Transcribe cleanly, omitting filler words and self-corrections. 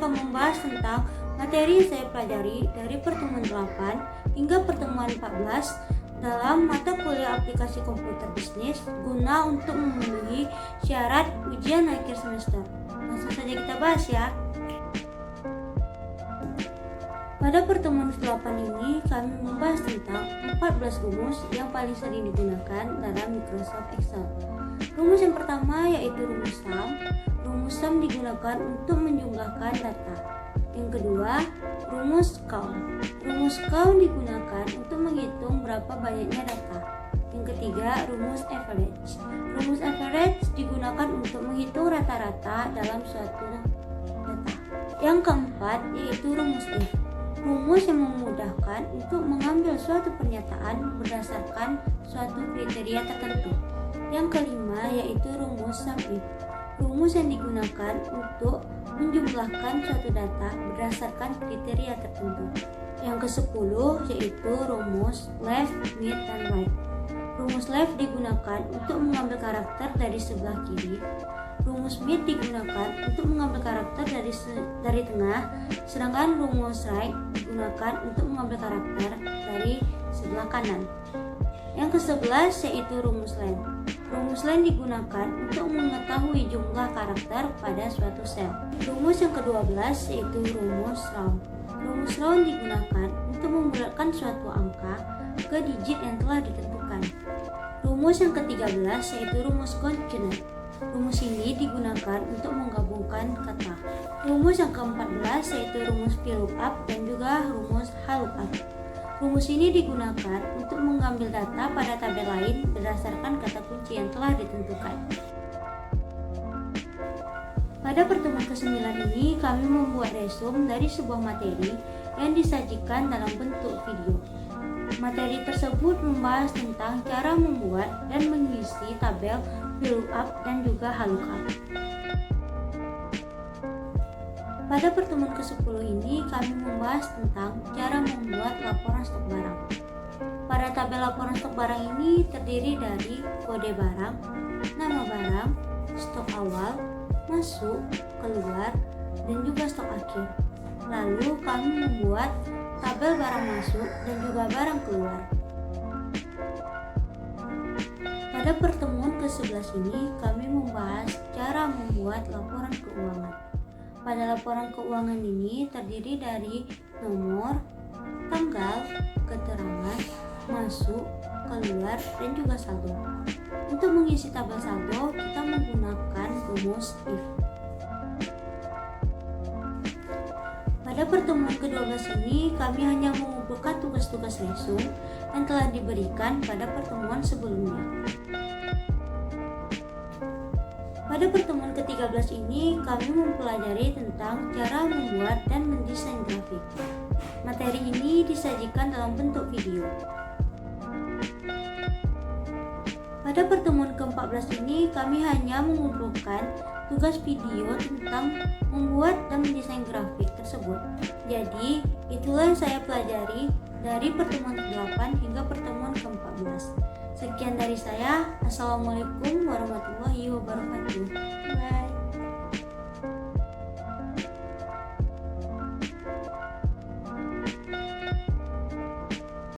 akan membahas tentang materi yang saya pelajari dari pertemuan 8 hingga pertemuan 14 dalam mata kuliah aplikasi komputer bisnis guna untuk memenuhi syarat ujian akhir semester. Langsung saja kita bahas ya. Pada pertemuan 8 ini kami membahas tentang 14 rumus yang paling sering digunakan dalam Microsoft Excel. Rumus yang pertama yaitu rumus sum. Rumus sum digunakan untuk menjumlahkan data. Yang kedua, rumus count. Rumus count digunakan untuk menghitung berapa banyaknya data. Yang ketiga, rumus average. Rumus average digunakan untuk menghitung rata-rata dalam suatu data. Yang keempat yaitu rumus if. Rumus yang memudahkan untuk mengambil suatu pernyataan berdasarkan suatu kriteria tertentu. Yang kelima yaitu rumus sum if. Rumus yang digunakan untuk menjumlahkan suatu data berdasarkan kriteria tertentu. Yang ke-10 yaitu rumus left, mid, dan right. Rumus left digunakan untuk mengambil karakter dari sebelah kiri. Rumus mid digunakan untuk mengambil karakter dari tengah, sedangkan rumus right digunakan untuk mengambil karakter dari sebelah kanan. Yang ke-11 yaitu rumus len. Rumus len digunakan untuk mengetahui jumlah karakter pada suatu sel. Rumus yang ke-12 yaitu rumus round. Rumus round digunakan untuk membulatkan suatu angka ke digit yang telah ditentukan. Rumus yang ke-13 yaitu rumus concatenate. Rumus ini digunakan untuk menggabungkan kata. Rumus yang ke-14 yaitu rumus VLOOKUP dan juga rumus HLOOKUP. Rumus ini digunakan untuk mengambil data pada tabel lain berdasarkan kata kunci yang telah ditentukan. Pada pertemuan ke-9 ini kami membuat resume dari sebuah materi yang disajikan dalam bentuk video. Materi tersebut membahas tentang cara membuat dan mengisi tabel VLOOKUP dan juga HLOOKUP. Pada pertemuan ke-10 ini kami membahas tentang cara membuat laporan stok barang. Pada tabel laporan stok barang ini terdiri dari kode barang, nama barang, stok awal, masuk, keluar, dan juga stok akhir. Lalu kami membuat tabel barang masuk dan juga barang keluar. Pada pertemuan ke-11 ini kami membahas cara membuat laporan keuangan. Pada laporan keuangan ini terdiri dari nomor, tanggal, keterangan, masuk, keluar, dan juga saldo. Untuk mengisi tabel saldo, kita menggunakan rumus if. Pada pertemuan ke-12 ini, kami hanya mengumpulkan tugas-tugas resume yang telah diberikan pada pertemuan sebelumnya. Pada pertemuan ke-13 ini, kami mempelajari tentang cara membuat dan mendesain grafik. Materi ini disajikan dalam bentuk video. Pada pertemuan ke-14 ini, kami hanya mengumpulkan tugas video tentang membuat dan mendesain grafik tersebut. Jadi, itulah yang saya pelajari dari pertemuan ke-8 hingga pertemuan ke-14. Sekian dari saya. Assalamualaikum warahmatullahi wabarakatuh. Bye.